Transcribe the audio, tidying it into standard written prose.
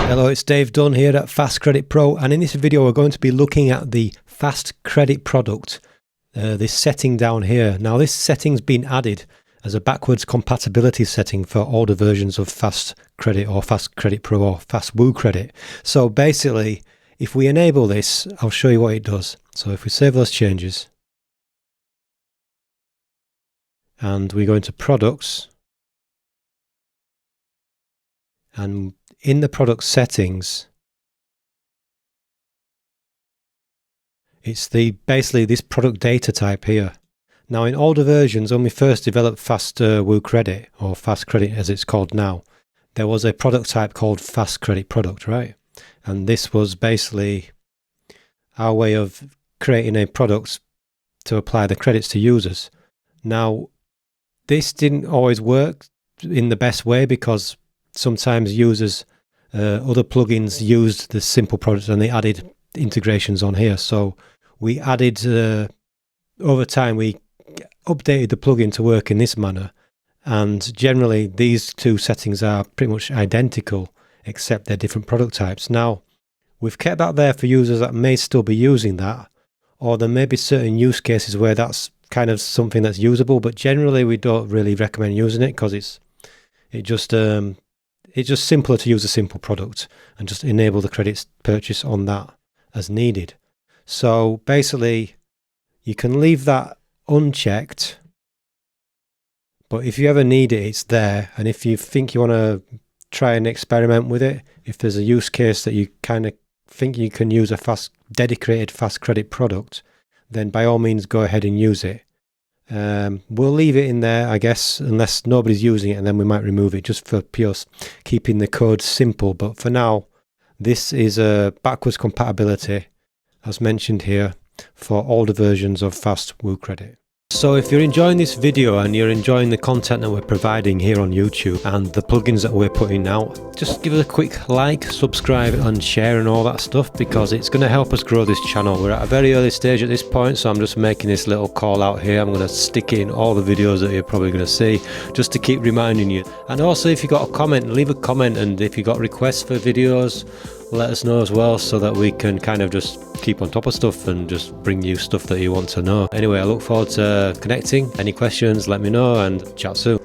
Hello, it's Dave Dunn here at FastCredit Pro, and in this video we're going to be looking at the FastCredit product, this setting down here. Now this setting's been added as a backwards compatibility setting for older versions of FastCredit or FastCredit Pro or FastWooCredit. So basically, if we enable this, I'll show you what it does. So if we save those changes and we go into products, and in the product settings, it's basically this product data type here. Now in older versions, when we first developed FastWooCredit, or FastCredit as it's called now, there was a product type called FastCredit product, right? And this was basically our way of creating a product to apply the credits to users. Now this didn't always work in the best way because sometimes users, other plugins used the simple product and they added integrations on here. So we added, over time, we updated the plugin to work in this manner. And generally, these two settings are pretty much identical, except they're different product types. Now, we've kept that there for users that may still be using that, or there may be certain use cases where that's kind of something that's usable, but generally we don't really recommend using it because it's just simpler to use a simple product and just enable the credits purchase on that as needed. So basically, you can leave that unchecked, but if you ever need it, it's there. And if you think you want to try and experiment with it, if there's a use case that you kind of think you can use a dedicated FastCredit product, then by all means go ahead and use it. We'll leave it in there, I guess, unless nobody's using it, and then we might remove it just for pure keeping the code simple. But for now, this is a backwards compatibility, as mentioned here, for older versions of FastWooCredit. So if you're enjoying this video and you're enjoying the content that we're providing here on YouTube and the plugins that we're putting out, just give us a quick like, subscribe and share and all that stuff, because it's going to help us grow this channel. We're at a very early stage at this point, so I'm just making this little call out here. I'm going to stick it in all the videos that you're probably going to see, just to keep reminding you. And also, if you got a comment, leave a comment, and if you got requests for videos, let us know as well, so that we can kind of just keep on top of stuff and just bring you stuff that you want to know. Anyway, I look forward to connecting. Any questions, let me know, and chat soon.